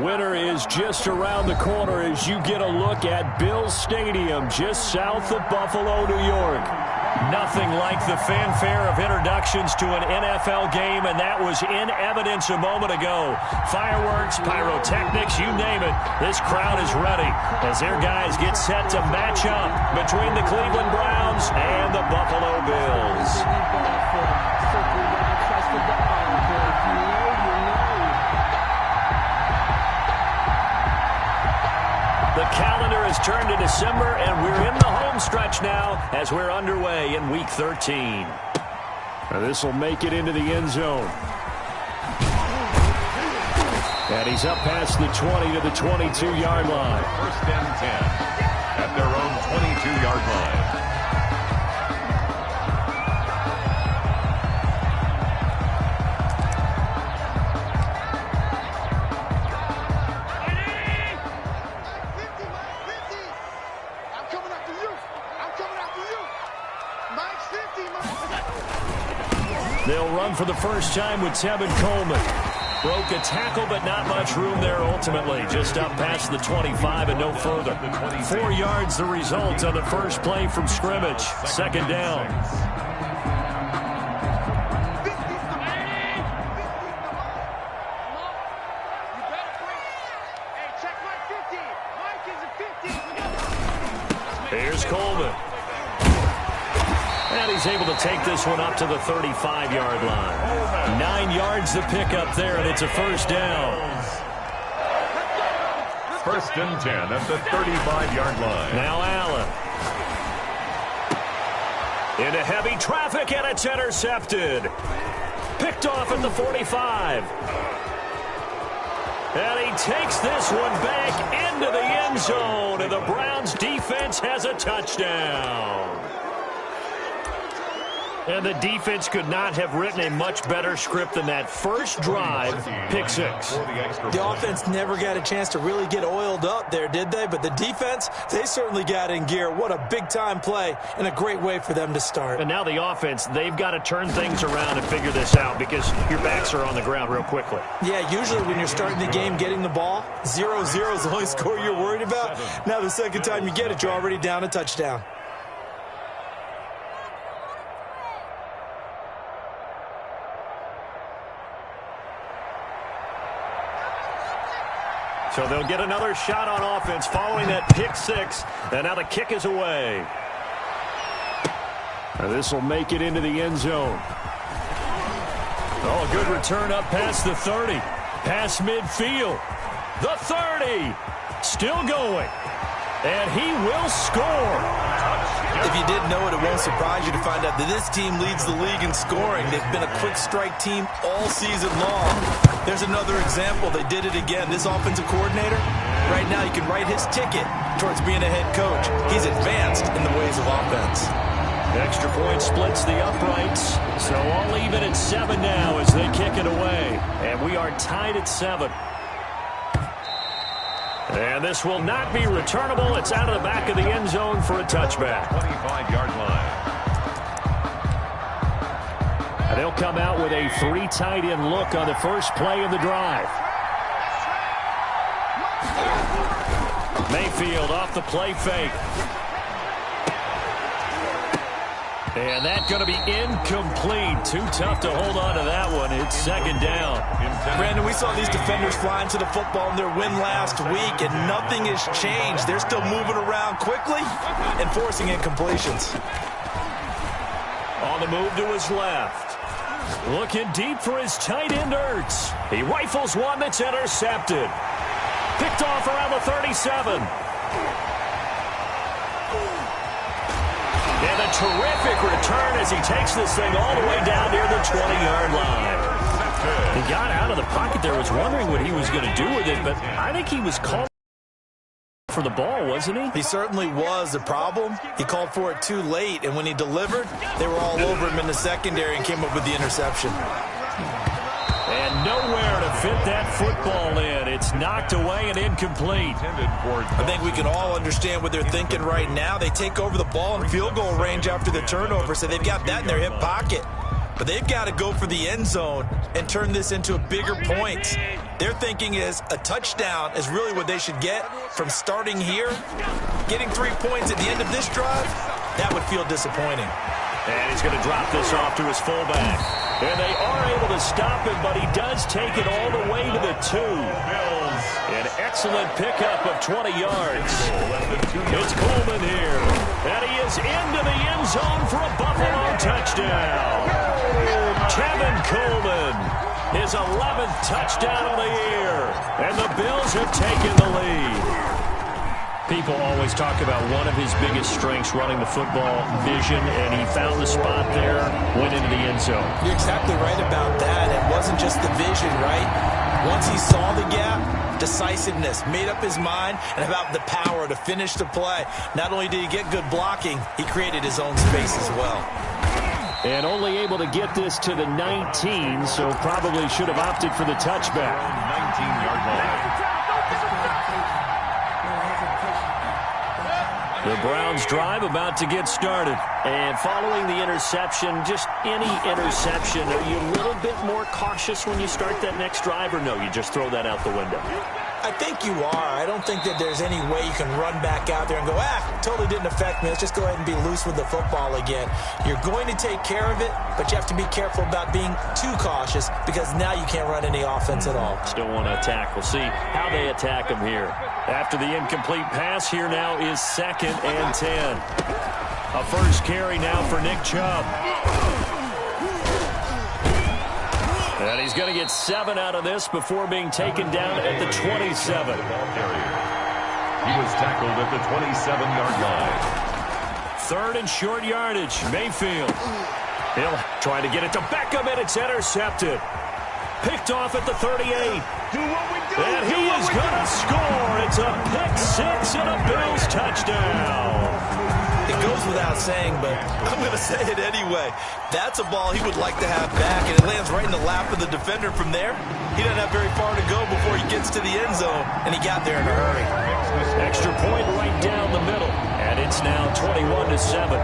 winner is just around the corner as you get a look at Bills Stadium just south of Buffalo, New York. Nothing like the fanfare of introductions to an NFL game, and that was in evidence a moment ago. Fireworks, pyrotechnics, you name it. This crowd is ready as their guys get set to match up between the Cleveland Browns and the Buffalo Bills. The calendar has turned to December, and we're in the home stretch now as we're underway in Week 13. This will make it into the end zone. And he's up past the 20 to the 22-yard line. First and 10 at their own 22-yard line. They'll run for the first time with Tevin Coleman. Broke a tackle, but not much room there ultimately. Just up past the 25 and no further. 4 yards the result on the first play from scrimmage. Second down. Here's Coleman. And he's able to take this one up to the 35-yard line. 9 yards the pickup there, and it's a first down. First and 10 at the 35-yard line. Now Allen. Into heavy traffic, and it's intercepted. Picked off at the 45. And he takes this one back into the end zone, and the Browns defense has a touchdown. And the defense could not have written a much better script than that first drive, pick six. The offense never got a chance to really get oiled up there, did they? But the defense, they certainly got in gear. What a big-time play and a great way for them to start. And now the offense, they've got to turn things around and figure this out because your backs are on the ground real quickly. Yeah, usually when you're starting the game getting the ball, 0-0 is the only score you're worried about. Now the second time you get it, you're already down a touchdown. So they'll get another shot on offense following that pick six. And now the kick is away. This will make it into the end zone. Oh, a good return up past the 30. Past midfield. The 30. Still going. And he will score. If you didn't know it, it won't surprise you to find out that this team leads the league in scoring. They've been a quick strike team all season long. There's another example. They did it again. This offensive coordinator, right now you can write his ticket towards being a head coach. He's advanced in the ways of offense. Extra point splits the uprights. So all even at 7 now as they kick it away. And we are tied at 7. And this will not be returnable. It's out of the back of the end zone for a touchback. 25-yard line. And they'll come out with a 3 tight end look on the first play of the drive. Mayfield off the play fake. And that's going to be incomplete. Too tough to hold on to that one. It's second down. Brandon, we saw these defenders flying to the football in their win last week, and nothing has changed. They're still moving around quickly and forcing incompletions. On the move to his left. Looking deep for his tight end, Ertz. He rifles one that's intercepted. Picked off around the 37. And a terrific return as he takes this thing all the way down near the 20-yard line. He got out of the pocket there, was wondering what he was going to do with it, but I think he was calling for the ball, wasn't he? He certainly was. The problem, he called for it too late, and when he delivered, they were all over him in the secondary and came up with the interception. And nowhere to fit that football in. It's knocked away and incomplete. I think we can all understand what they're thinking right now. They take over the ball in field goal range after the turnover, so they've got that in their hip pocket. but they've got to go for the end zone and turn this into a bigger point. Their thinking is a touchdown is really what they should get from starting here. Getting 3 points at the end of this drive, that would feel disappointing. And he's going to drop this off to his fullback. And they are able to stop him, but he does take it all the way to the 2. An excellent pickup of 20 yards. It's Coleman here. And he is into the end zone for a Buffalo touchdown. Kevin Coleman, his 11th touchdown of the year. And the Bills have taken the lead. People always talk about one of his biggest strengths, running the football, vision, and he found the spot there, went into the end zone. You're exactly right about that. It wasn't just the vision, right? Once he saw the gap, decisiveness, made up his mind, and about the power to finish the play. Not only did he get good blocking, he created his own space as well. And only able to get this to the 19, so probably should have opted for the touchback. 19-yard line. The Browns drive about to get started. And following the interception, just any interception, are you a little bit more cautious when you start that next drive, or no, you just throw that out the window? I think you are. I don't think that there's any way you can run back out there and go, totally didn't affect me. Let's just go ahead and be loose with the football again. You're going to take care of it, but you have to be careful about being too cautious because now you can't run any offense at all. Still want to attack. We'll see how they attack him here. After the incomplete pass, here now is 2nd and 10. A first carry now for Nick Chubb. And he's going to get 7 out of this before being taken down at the 27. He was tackled at the 27-yard line. 3rd and short yardage. Mayfield. He'll try to get it to Beckham, and it's intercepted. Picked off at the 38. And he is going to score. It's a pick 6 and a Bills touchdown. It goes without saying, but I'm going to say it anyway. That's a ball he would like to have back, and it lands right in the lap of the defender from there. He doesn't have very far to go before he gets to the end zone, and he got there in a hurry. Extra point right down the middle, and it's now 21-7.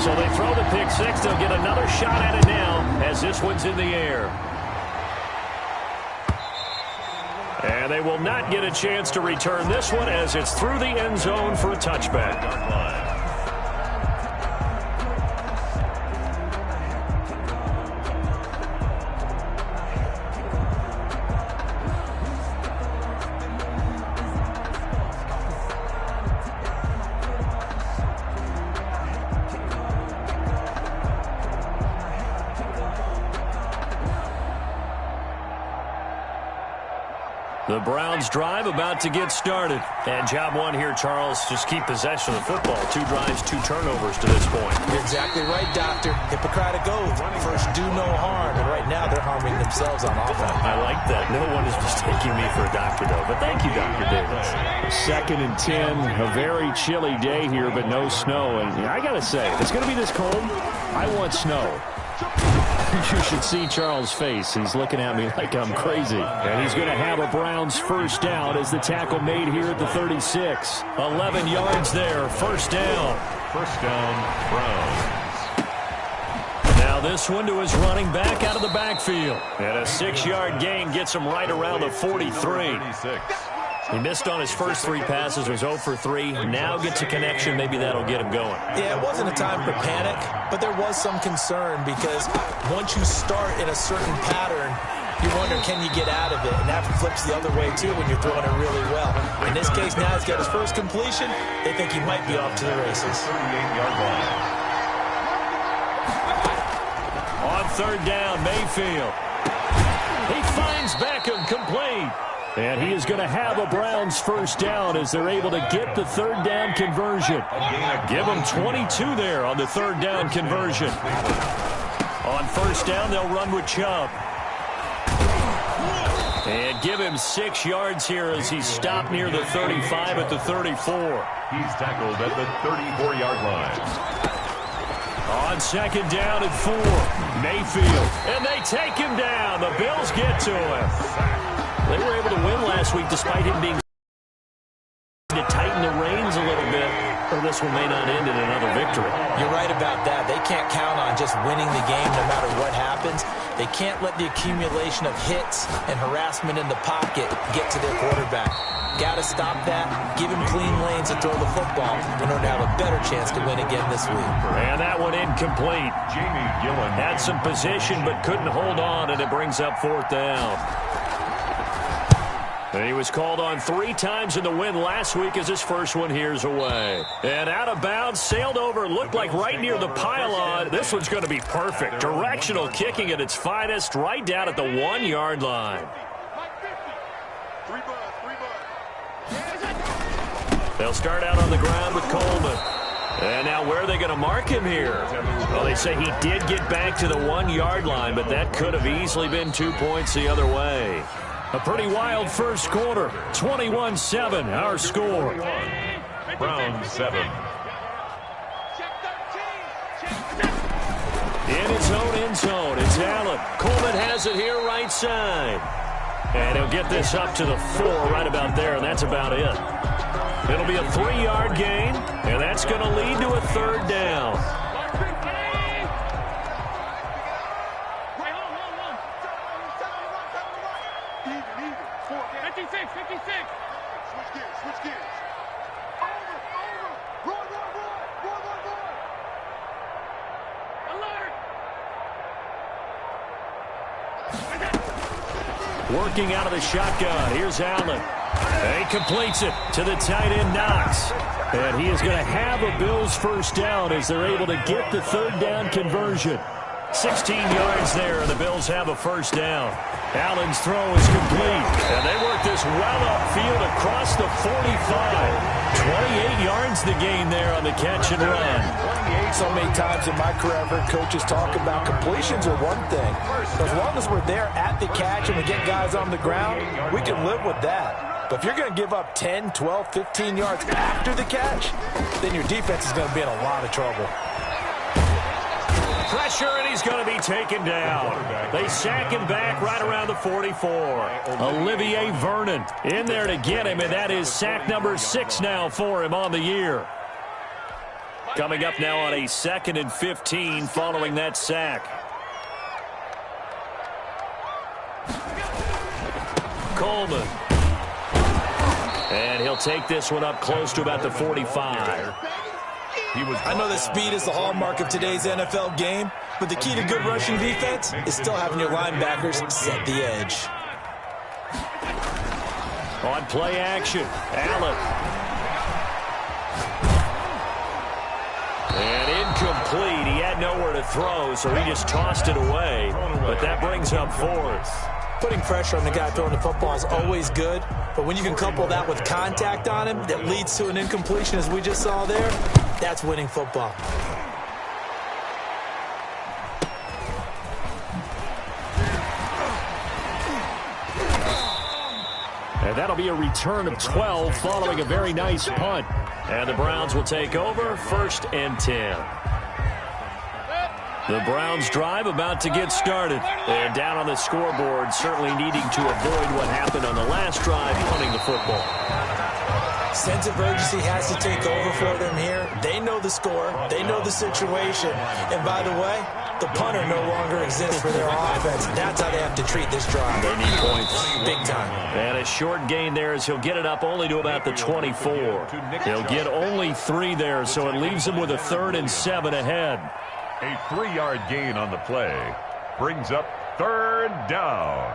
So they throw the pick 6. They'll get another shot at it now as this one's in the air. And they will not get a chance to return this one as it's through the end zone for a touchback. The Browns drive about to get started. And job one here, Charles, just keep possession of the football. 2 drives, 2 turnovers to this point. You're exactly right, Doctor. Hippocratic oath. First, do no harm. And right now, they're harming themselves on offense. I like that. No one is mistaking me for a doctor, though. But thank you, Dr. Davis. 2nd and 10. A very chilly day here, but no snow. And I got to say, if it's going to be this cold, I want snow. You should see Charles' face. He's looking at me like I'm crazy. And he's going to have a Browns first down as the tackle made here at the 36. 11 yards there. First down. First down, Browns. Now this one to his running back out of the backfield. And a 6-yard gain gets him right around the 43. He missed on his first 3 passes, was 0 for 3. Now gets a connection. Maybe that'll get him going. Yeah, it wasn't a time for panic, but there was some concern because once you start in a certain pattern, you wonder, can you get out of it? And that flips the other way, too, when you're throwing it really well. In this case, now he's got his first completion. They think he might be off to the races. 38-yard line. On 3rd down, Mayfield. He finds Beckham complete. And he is going to have a Browns first down as they're able to get the 3rd down conversion. Give them 22 there on the 3rd down conversion. On first down, they'll run with Chubb. And give him 6 yards here as he's stopped near the 35 at the 34. He's tackled at the 34-yard line. On 2nd down and 4, Mayfield. And they take him down. The Bills get to him. They were able to win last week despite him being to tighten the reins a little bit, or the this one may not end in another victory. You're right about that. They can't count on just winning the game no matter what happens. They can't let the accumulation of hits and harassment in the pocket get to their quarterback. Got to stop that, give him clean lanes to throw the football in order to have a better chance to win again this week. And that one incomplete. Jamie Gillen had some position but couldn't hold on, and it brings up 4th down. And he was called on 3 times in the win last week as his first one here's away. And out of bounds, sailed over, looked like right near the pylon. This one's going to be perfect. Directional kicking at its finest, right down at the 1-yard line. They'll start out on the ground with Coleman. And now where are they going to mark him here? Well, they say he did get back to the 1-yard line, but that could have easily been 2 points the other way. A pretty wild first quarter. 21-7, our score. Browns 7. In its own end zone, it's Allen. Coleman has it here right side. And he'll get this up to the 4 right about there, and that's about it. It'll be a 3-yard gain, and that's going to lead to a 3rd down. Working out of the shotgun. Here's Allen. And he completes it to the tight end, Knox. And he is going to have a Bills first down as they're able to get the 3rd down conversion. 16 yards there, and the Bills have a first down. Allen's throw is complete. And they work this well upfield across the 45. 28 yards the gain there on the catch and run. So many times in my career I've heard coaches talk about completions are one thing. But as long as we're there at the catch and we get guys on the ground, we can live with that. But if you're going to give up 10, 12, 15 yards after the catch, then your defense is going to be in a lot of trouble. Pressure, and he's going to be taken down. They sack him back right around the 44. Olivier Vernon in there to get him, and that is sack number 6 now for him on the year. Coming up now on a 2nd and 15 following that sack. Coleman. And he'll take this one up close to about the 45. I know that speed is the hallmark of today's NFL game, but the key to good rushing defense is still having your linebackers set the edge. On play action, Allen. And incomplete. He had nowhere to throw, so he just tossed it away. But that brings up 4th. Putting pressure on the guy throwing the football is always good, but when you can couple that with contact on him that leads to an incompletion, as we just saw there, that's winning football. And that'll be a return of 12 following a very nice punt. And the Browns will take over 1st and 10. The Browns drive about to get started. And down on the scoreboard, certainly needing to avoid what happened on the last drive, punting the football. Sense of urgency has to take over for them here. They know the score. They know the situation. And by the way, the punter no longer exists for their offense. That's how they have to treat this drive. They need points. Big time. And a short gain there as he'll get it up only to about the 24. He'll get only 3 there, so it leaves him with a 3rd and 7 ahead. A 3-yard gain on the play brings up 3rd down.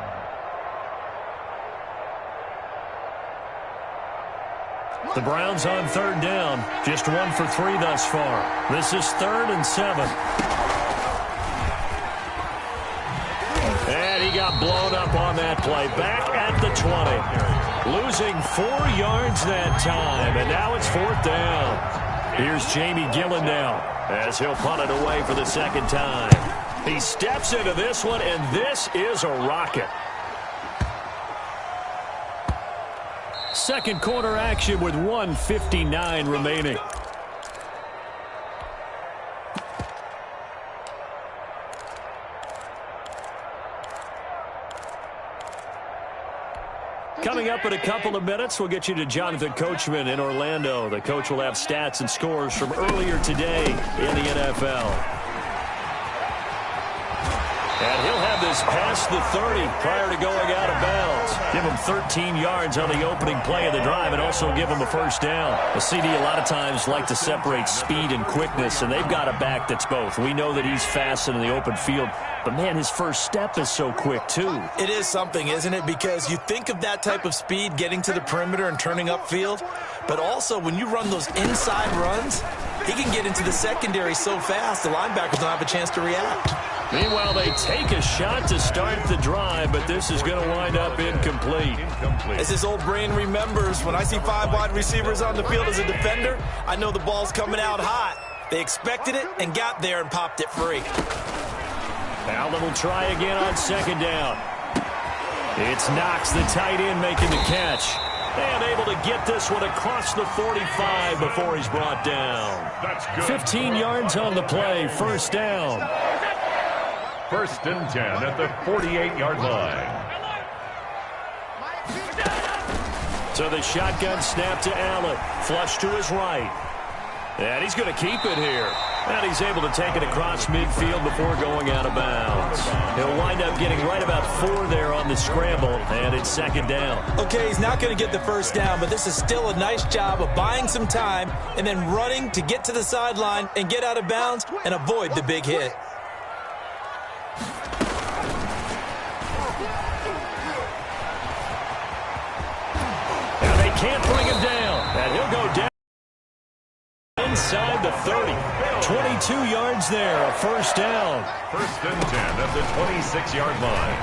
The Browns on 3rd down. Just 1 for 3 thus far. This is 3rd and 7. And he got blown up on that play. Back at the 20. Losing 4 yards that time. And now it's 4th down. Here's Jamie Gillen now as he'll punt it away for the 2nd time. He steps into this one, and this is a rocket. Second quarter action with 1:59 remaining. Coming up in a couple of minutes, we'll get you to Jonathan Coachman in Orlando. The coach will have stats and scores from earlier today in the NFL. And he'll have this past the 30 prior to going out of bounds. Give him 13 yards on the opening play of the drive and also give him a first down. The CD a lot of times like to separate speed and quickness, and they've got a back that's both. We know that he's fast in the open field, but, man, his first step is so quick, too. It is something, isn't it? Because you think of that type of speed getting to the perimeter and turning upfield, but also when you run those inside runs, he can get into the secondary so fast the linebackers don't have a chance to react. Meanwhile, they take a shot to start the drive, but this is going to wind up incomplete. As his old brain remembers, when I see 5 wide receivers on the field as a defender, I know the ball's coming out hot. They expected it and got there and popped it free. Allen will try again on second down. It's Knox, the tight end, making the catch. And able to get this one across the 45 before he's brought down. That's good. 15 yards on the play, first down. First and 10 at the 48-yard line. So the shotgun snap to Allen. Flush to his right. And he's going to keep it here. And he's able to take it across midfield before going out of bounds. He'll wind up getting right about 4 there on the scramble, and it's second down. Okay, he's not going to get the first down, but this is still a nice job of buying some time and then running to get to the sideline and get out of bounds and avoid the big hit. Now they can't bring him down, and he'll go down inside the 30. 22 yards there, a first down. First and 10 at the 26-yard line.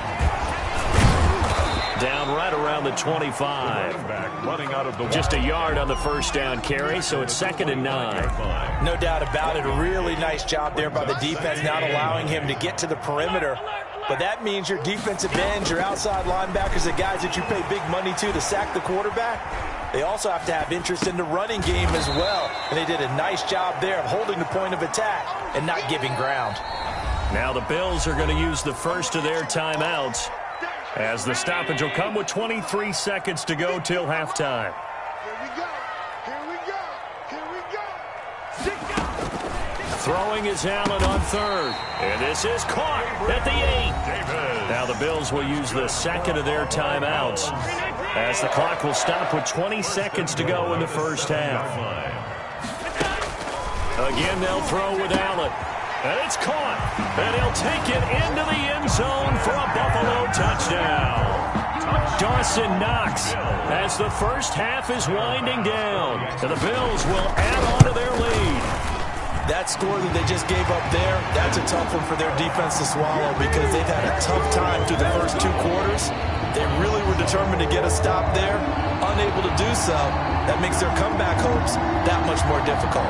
Down right around the 25. Back running out of the Just a yard on the first down carry, so it's second and 9. No doubt about it. A really nice job there by the defense, not allowing him to get to the perimeter. But that means your defensive ends, your outside linebackers, the guys that you pay big money to sack the quarterback, they also have to have interest in the running game as well. And they did a nice job there of holding the point of attack and not giving ground. Now the Bills are going to use the first of their timeouts, as the stoppage will come with 23 seconds to go till halftime. Here we go. Here we go. Here we go. Throwing is Allen on third. And this is caught at the 8. Now the Bills will use the second of their timeouts, as the clock will stop with 20 seconds to go in the first half. Again, they'll throw with Allen. And it's caught. And he'll take it into the end zone for a Buffalo touchdown. Dawson Knox, as the first half is winding down. And the Bills will add on to their lead. That score that they just gave up there, that's a tough one for their defense to swallow, because they've had a tough time through the first 2 quarters. They really were determined to get a stop there. Unable to do so, that makes their comeback hopes that much more difficult.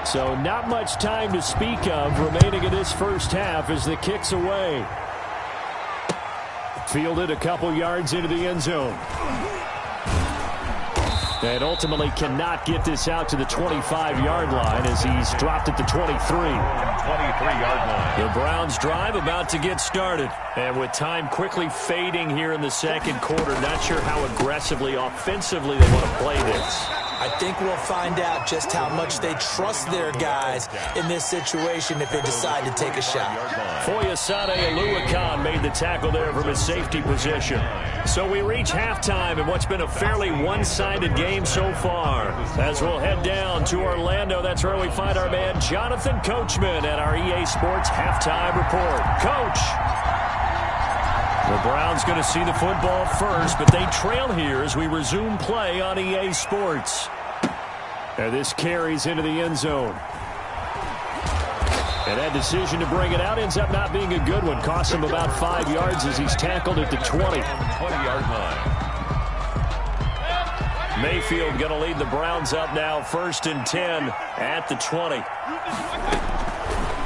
So not much time to speak of remaining in this first half as the kick's away. Fielded a couple yards into the end zone. And ultimately cannot get this out to the 25-yard line as he's dropped at the 23. 23-yard line. The Browns drive about to get started. And with time quickly fading here in the second quarter, not sure how aggressively, offensively they want to play this. I think we'll find out just how much they trust their guys in this situation if they decide to take a shot. Foyesade Oluwakan made the tackle there from his safety position. So we reach halftime in what's been a fairly one-sided game so far. As we'll head down to Orlando, that's where we find our man Jonathan Coachman at our EA Sports Halftime Report. Coach! The Browns going to see the football first, but they trail here as we resume play on EA Sports. And this carries into the end zone. And that decision to bring it out ends up not being a good one. Costs him about 5 yards as he's tackled at the 20. 20-yard line. Mayfield going to lead the Browns up now, first and 10 at the 20.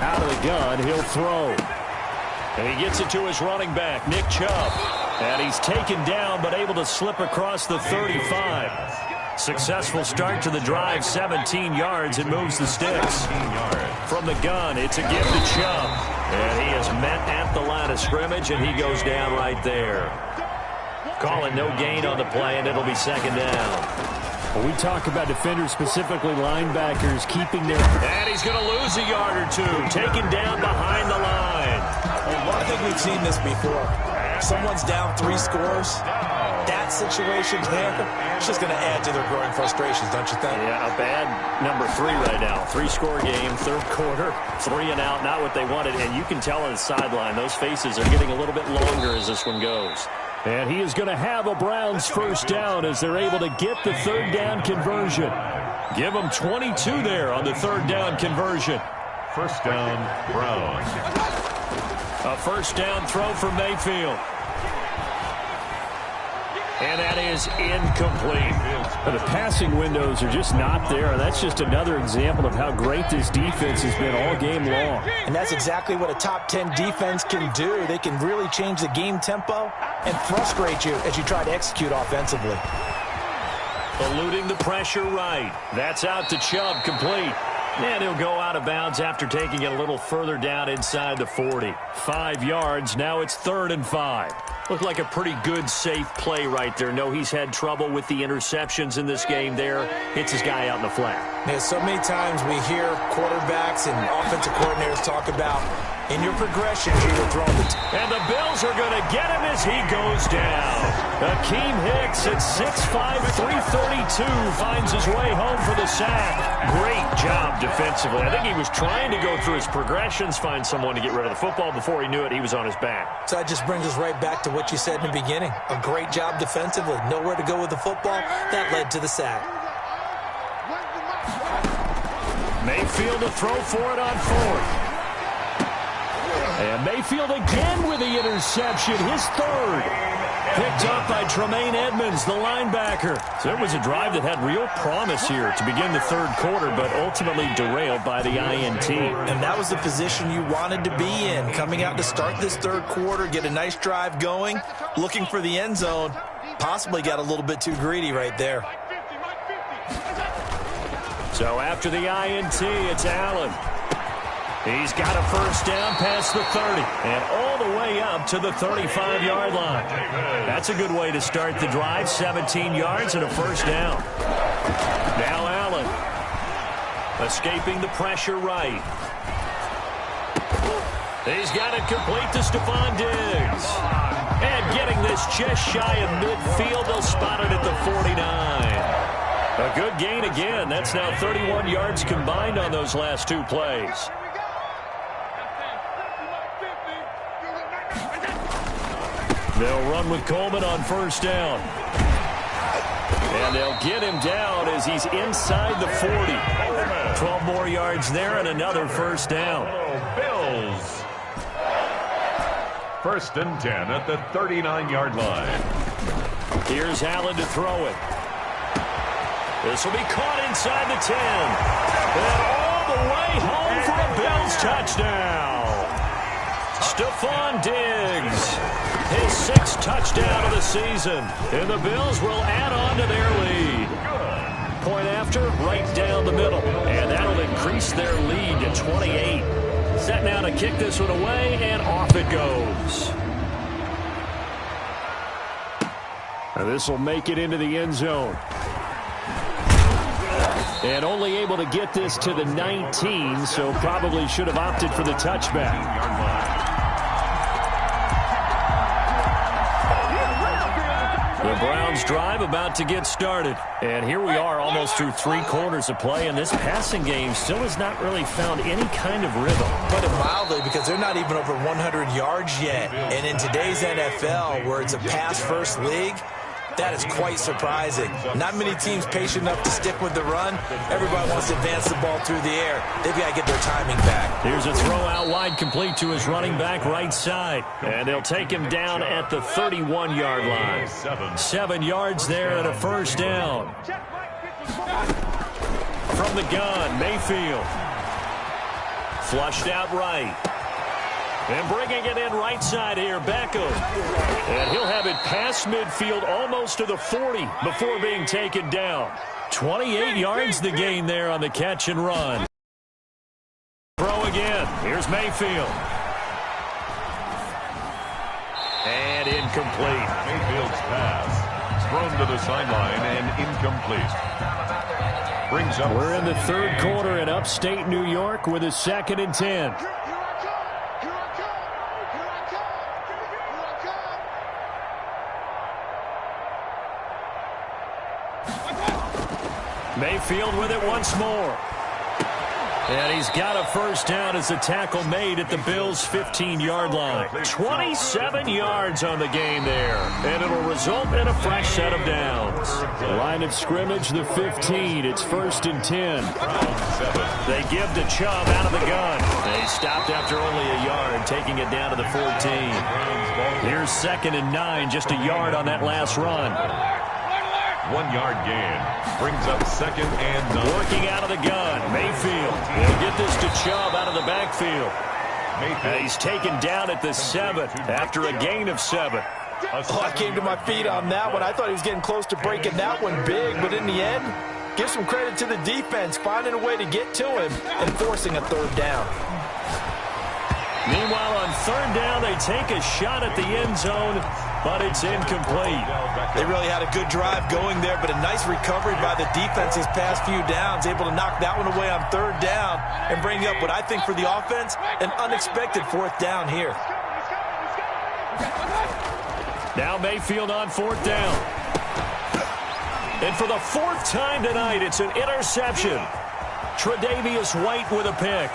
Out of the gun, he'll throw. And he gets it to his running back, Nick Chubb. And he's taken down but able to slip across the 35. Successful start to the drive, 17 yards. It moves the sticks. From the gun, it's a give to Chubb. And he is met at the line of scrimmage, and he goes down right there. Calling no gain on the play, and it'll be second down. When we talk about defenders, specifically linebackers, keeping their... And he's going to lose a yard or two, taken down behind the line. I think we've seen this before. Someone's down 3 scores. That situation there, it's just going to add to their growing frustrations, don't you think? Yeah, a bad number 3 right now. 3-score game, third quarter, 3 and out, not what they wanted. And you can tell on the sideline, those faces are getting a little bit longer as this one goes. And he is going to have a Browns first down as they're able to get the third down conversion. Give them 22 there on the third down conversion. First down, Browns. A first down throw for Mayfield. And that is incomplete. The passing windows are just not there. That's just another example of how great this defense has been all game long. And that's exactly what a top 10 defense can do. They can really change the game tempo and frustrate you as you try to execute offensively. Eluding the pressure right. That's out to Chubb, complete. And he'll go out of bounds after taking it a little further down inside the 40. 5 yards, now it's 3rd and 5. Looked like a pretty good, safe play right there. No, he's had trouble with the interceptions in this game there. Hits his guy out in the flat. Yeah, so many times we hear quarterbacks and offensive coordinators talk about, in your progression, you're throwing the... And the Bills are going to get him as he goes down. Akeem Hicks at 6'5", 332 finds his way home for the sack. Great job defensively. I think he was trying to go through his progressions, find someone to get rid of the football. Before he knew it, he was on his back. So that just brings us right back to what you said in the beginning. A great job defensively. Nowhere to go with the football. That led to the sack. Mayfield to throw for it on 4th. And Mayfield again with the interception, his 3rd. Picked up by Tremaine Edmonds, the linebacker. So it was a drive that had real promise here to begin the 3rd quarter, but ultimately derailed by the INT. And that was the position you wanted to be in. Coming out to start this 3rd quarter, get a nice drive going, looking for the end zone. Possibly got a little bit too greedy right there. So after the INT, it's Allen. He's got a first down past the 30 and all the way up to the 35-yard line. That's a good way to start the drive. 17 yards and a first down. Now Allen escaping the pressure right. He's got it complete to Stephon Diggs. And getting this just shy of midfield. They'll spot it at the 49. A good gain again. That's now 31 yards combined on those last 2 plays. They'll run with Coleman on first down. And they'll get him down as he's inside the 40. 12 more yards there and another first down. Bills. First and 10 at the 39-yard line. Here's Allen to throw it. This will be caught inside the 10. And all the way home for a Bills touchdown. Stephon Diggs, his 6th touchdown of the season. And the Bills will add on to their lead. Point after, right down the middle. And that'll increase their lead to 28. Set now to kick this one away, and off it goes. Now this will make it into the end zone. And only able to get this to the 19, so probably should have opted for the touchback. The Browns drive about to get started. And here we are almost through 3 quarters of play, and this passing game still has not really found any kind of rhythm. Put it mildly, because they're not even over 100 yards yet. And in today's NFL, where it's a pass-first league, that is quite surprising. Not many teams patient enough to stick with the run. Everybody wants to advance the ball through the air. They've got to get their timing back. Here's a throw out wide complete to his running back right side. And they'll take him down at the 31-yard line. 7 yards there and a first down. From the gun, Mayfield. Flushed out right. And bringing it in right side here, Beckham. And he'll have it past midfield almost to the 40 before being taken down. 28 yards the gain there on the catch and run. Throw again. Here's Mayfield. And incomplete. Mayfield's pass thrown to the sideline and incomplete. Brings up. We're in the third quarter in upstate New York with a 2nd and 10. Mayfield with it once more. And he's got a first down as the tackle made at the Bills' 15-yard line. 27 yards on the game there. And it'll result in a fresh set of downs. Line of scrimmage, the 15. It's 1st and 10. They give to Chubb out of the gun. They stopped after only a yard, taking it down to the 14. Here's 2nd and 9, just a yard on that last run. 1 yard gain. Brings up 2nd and 9. Working out of the gun. Mayfield will get this to Chubb out of the backfield. And he's taken down at the 7th after a gain of 7. Oh, I came to my feet on that one. I thought he was getting close to breaking that one big, but in the end, give some credit to the defense, finding a way to get to him and forcing a 3rd down. Meanwhile, on 3rd down, they take a shot at the end zone, but it's incomplete. They really had a good drive going there, but a nice recovery by the defense these past few downs, able to knock that one away on 3rd down and bring up what I think for the offense, an unexpected 4th down here. Now Mayfield on 4th down. And for the 4th time tonight, it's an interception. Tre'Davious White with a pick.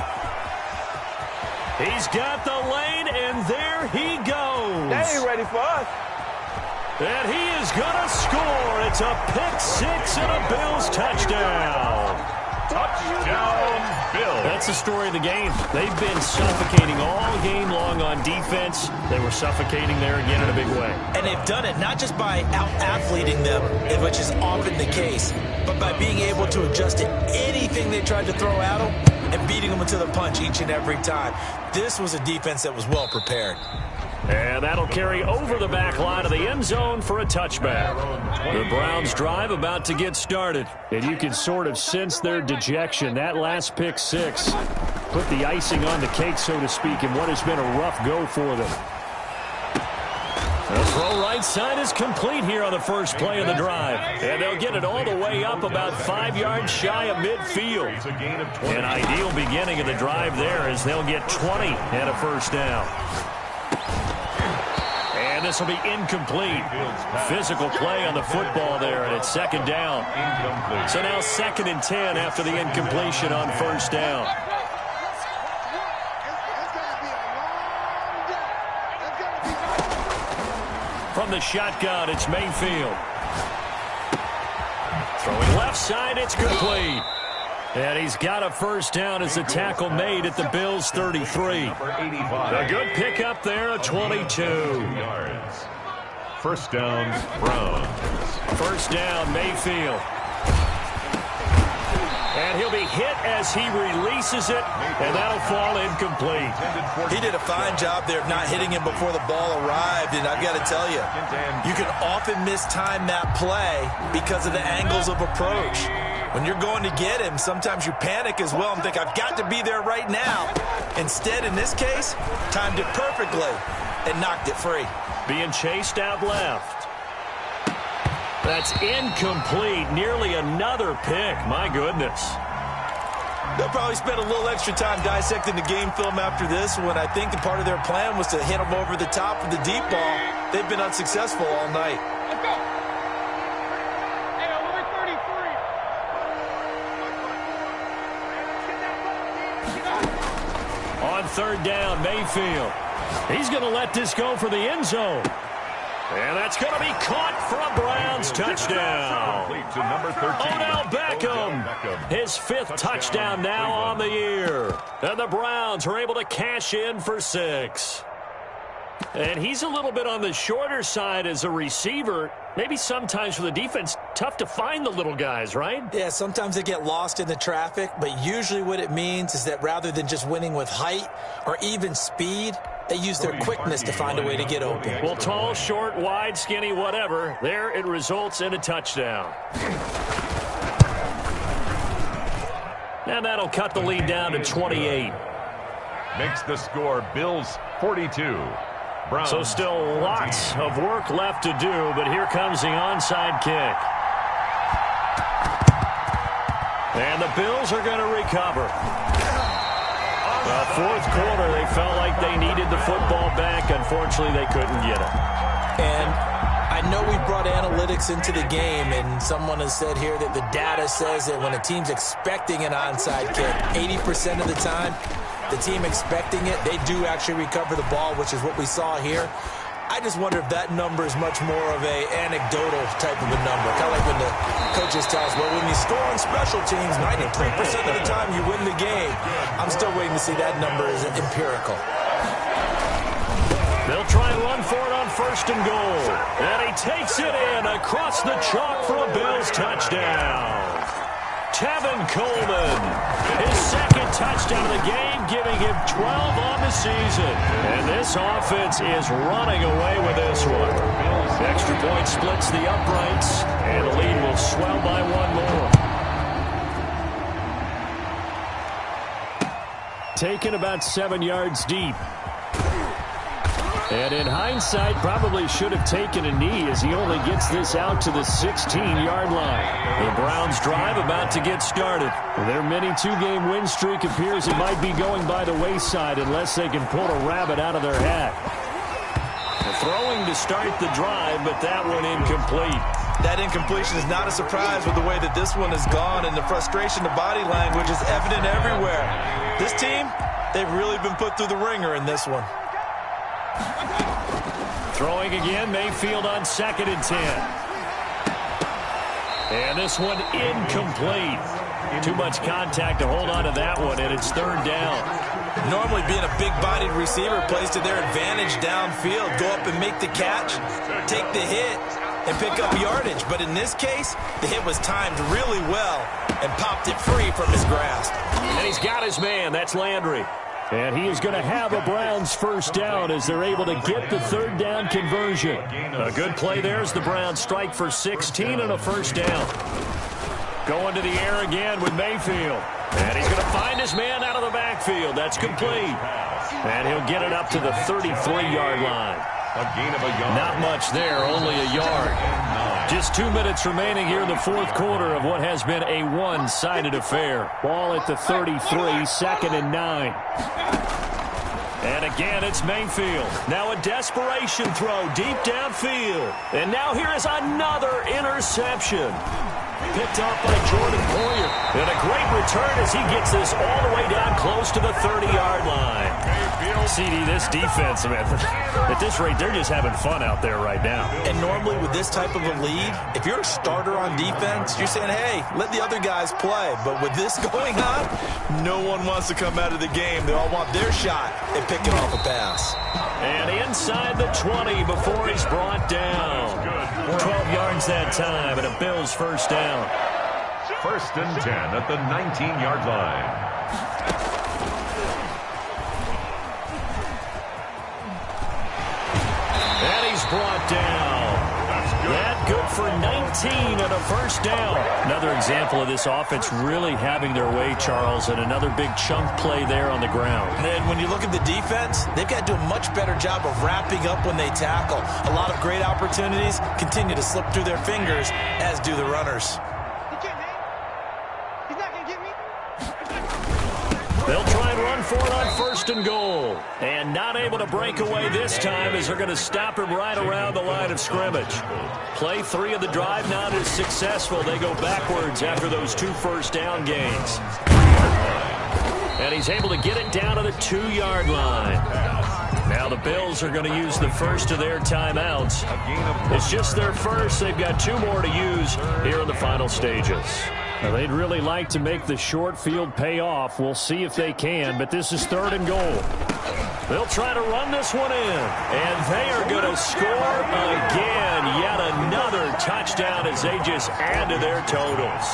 He's got the lane, and there he goes. They ain't ready for us. And he is going to score. It's a pick 6 and a Bills touchdown. Touchdown, Bills. That's the story of the game. They've been suffocating all game long on defense. They were suffocating there again in a big way. And they've done it not just by out-athleting them, which is often the case, but by being able to adjust to anything they tried to throw at them and beating them to the punch each and every time. This was a defense that was well prepared. And that'll carry over the back line of the end zone for a touchback. The Browns drive about to get started. And you can sort of sense their dejection. That last pick 6 put the icing on the cake, so to speak, in what has been a rough go for them. The throw right side is complete here on the first play of the drive. And they'll get it all the way up about 5 yards shy of midfield. An ideal beginning of the drive there as they'll get 20 and a first down. And this will be incomplete. Physical play on the football there, and it's 2nd down. So now 2nd and 10 after the incompletion on first down. From the shotgun, it's Mayfield. Throwing left side, it's complete. And he's got a first down as the tackle made at the Bills' 33. A good pickup there, a 22. Yards. First down, Browns. First down, Mayfield. And he'll be hit as he releases it, and that'll fall incomplete. He did a fine job there of not hitting him before the ball arrived, and I've got to tell you, you can often mistime that play because of the angles of approach. When you're going to get him, sometimes you panic as well and think, I've got to be there right now. Instead, in this case, timed it perfectly and knocked it free. Being chased out left. That's incomplete. Nearly another pick. My goodness. They'll probably spend a little extra time dissecting the game film after this when I think the part of their plan was to hit them over the top of the deep ball. They've been unsuccessful all night. Let's go. Hey, over 33. On 3rd down, Mayfield. He's going to let this go for the end zone. And that's going to be caught for a Browns touchdown. Odell Beckham, his 5th touchdown now on the year. And the Browns are able to cash in for 6. And he's a little bit on the shorter side as a receiver. Maybe sometimes for the defense, tough to find the little guys, right? Yeah, sometimes they get lost in the traffic, but usually what it means is that rather than just winning with height or even speed, they use their quickness to find a way to get open. Well, tall, short, wide, skinny, whatever, there it results in a touchdown. And that'll cut the lead down to 28. Makes the score Bills 42. Browns. So still lots of work left to do, but here comes the onside kick. And the Bills are going to recover. Fourth quarter, they felt like they needed the football back. Unfortunately, they couldn't get it. And I know we brought analytics into the game, and someone has said here that the data says that when a team's expecting an onside kick, 80% of the time, the team expecting it, they do actually recover the ball, which is what we saw here. I just wonder if that number is much more of a anecdotal type of a number. Kind of like when the coaches tell us, well, when you score on special teams, 93% of the time you win the game. I'm still waiting to see that number is empirical. They'll try and run for it on first and goal. And he takes it in across the chalk for a Bills touchdown. Tevin Coleman, his second touchdown of the game, giving him 12 on the season. And this offense is running away with this one. Extra point splits the uprights, and the lead will swell by one more. Taken about 7 yards deep. And in hindsight, probably should have taken a knee as he only gets this out to the 16-yard line. The Browns drive about to get started. Their mini two-game win streak appears it might be going by the wayside unless they can pull a rabbit out of their hat. Throwing to start the drive, but that one incomplete. That incompletion is not a surprise with the way that this one has gone, and the frustration, the body language is evident everywhere. This team, they've really been put through the ringer in this one. Throwing again, Mayfield on 2nd and 10. And this one incomplete. Too much contact to hold on to that one, and it's 3rd down. Normally being a big-bodied receiver plays to their advantage downfield. Go up and make the catch, take the hit, and pick up yardage. But in this case, the hit was timed really well and popped it free from his grasp. And he's got his man. That's Landry. And he is going to have a Browns first down as they're able to get the 3rd down conversion. A good play there as the Browns strike for 16 and a first down. Going to the air again with Mayfield. And he's going to find his man out of the backfield. That's complete. And he'll get it up to the 33-yard line. A gain of a yard. Not much there, only a yard. Just 2 minutes remaining here in the fourth quarter of what has been a one-sided affair. Ball at the 33, 2nd and 9. And again, it's Mayfield. Now a desperation throw deep downfield. And now here is another interception. Picked off by Jordan Poyer. And a great return as he gets this all the way down close to the 30-yard line. CD, this defense, man, at this rate, they're just having fun out there right now. And normally with this type of a lead, if you're a starter on defense, you're saying, hey, let the other guys play. But with this going on, no one wants to come out of the game. They all want their shot at picking off a pass. And inside the 20 before he's brought down. 12 yards that time, and a Bills first down. 1st and 10 at the 19-yard line. Brought down. That good for 19 and a first down. Another example of this offense really having their way, Charles, and another big chunk play there on the ground. And when you look at the defense, they've got to do a much better job of wrapping up when they tackle. A lot of great opportunities continue to slip through their fingers, as do the runners. They'll try and run for it on 1st and goal. And not able to break away this time as they're going to stop him right around the line of scrimmage. Play 3 of the drive not as successful. They go backwards after those 2 first down gains. And he's able to get it down to the 2-yard line. Now the Bills are going to use the first of their timeouts. It's just their first. They've got 2 more to use here in the final stages. Well, they'd really like to make the short field pay off. We'll see if they can, but this is 3rd and goal. They'll try to run this one in, and they are going to score again. Yet another touchdown as they just add to their totals.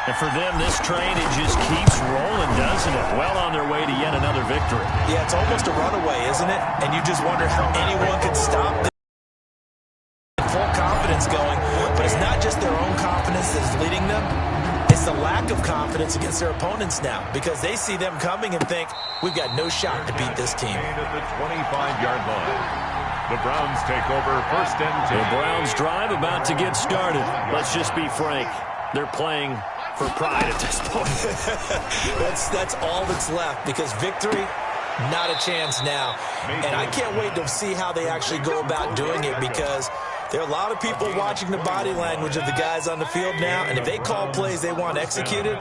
And for them, this train, it just keeps rolling, doesn't it? Well on their way to yet another victory. Yeah, it's almost a runaway, isn't it? And you just wonder how anyone could stop them. Full confidence going, but it's not just their own confidence that's leading them. It's the lack of confidence against their opponents now, because they see them coming and think, we've got no shot to beat this team. At the 25-yard line. The Browns take over 1st and 10. The Browns drive about to get started. Let's just be frank. They're playing for pride at this point. That's all that's left, because victory, not a chance now. And I can't wait to see how they actually go about doing it, because there are a lot of people watching the body language of the guys on the field now, and if they call plays they want executed,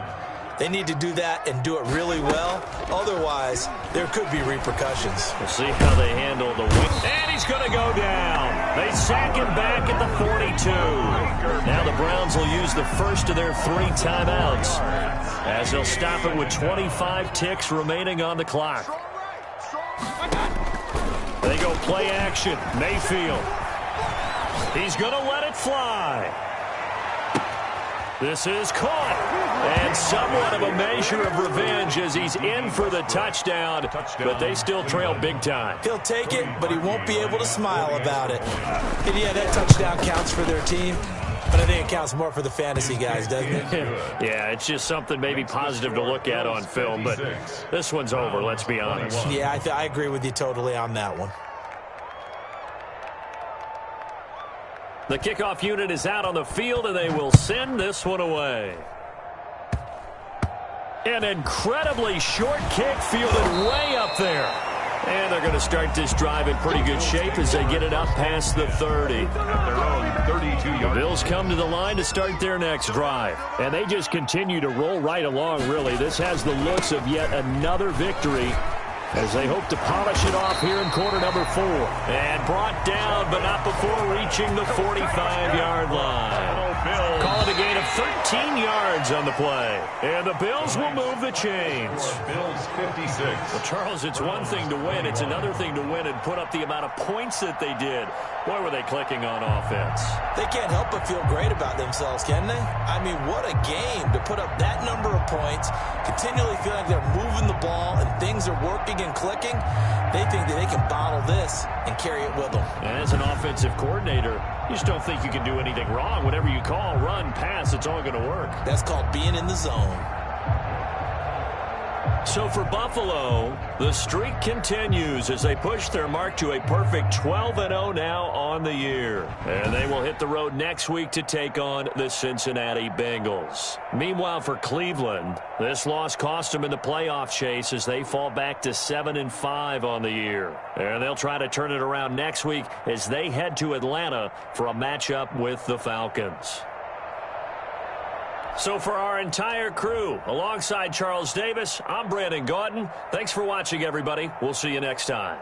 they need to do that and do it really well. Otherwise, there could be repercussions. We'll see how they handle the win. And he's going to go down. They sack him back at the 42. Now the Browns will use the first of their 3 timeouts, as they'll stop it with 25 ticks remaining on the clock. They go play action. Mayfield. He's going to let it fly. This is caught. And somewhat of a measure of revenge as he's in for the touchdown, but they still trail big time. He'll take it, but he won't be able to smile about it. And yeah, that touchdown counts for their team, but I think it counts more for the fantasy guys, doesn't it? Yeah, it's just something maybe positive to look at on film, but this one's over, let's be honest. Yeah, I agree with you totally on that one. The kickoff unit is out on the field, and they will send this one away. An incredibly short kick fielded way up there. And they're going to start this drive in pretty good shape as they get it up past the 30. At their own 32-yard. The Bills come to the line to start their next drive. And they just continue to roll right along, really. This has the looks of yet another victory as they hope to polish it off here in quarter number 4. And brought down, but not before reaching the 45-yard line. Call it a gain of 13 yards on the play. And the Bills will move the chains. Bills 56. Well, Charles, it's one thing to win. It's another thing to win and put up the amount of points that they did. Boy, were they clicking on offense. They can't help but feel great about themselves, can they? I mean, what a game to put up that number of points, continually feel like they're moving the ball and things are working and clicking. They think that they can bottle this and carry it with them. And as an offensive coordinator, you just don't think you can do anything wrong. Whatever you call, run, pass, it's all going to work. That's called being in the zone. So for Buffalo, the streak continues as they push their mark to a perfect 12-0 now on the year. And they will hit the road next week to take on the Cincinnati Bengals. Meanwhile, for Cleveland, this loss cost them in the playoff chase as they fall back to 7-5 on the year. And they'll try to turn it around next week as they head to Atlanta for a matchup with the Falcons. So for our entire crew, alongside Charles Davis, I'm Brandon Gaudin. Thanks for watching, everybody. We'll see you next time.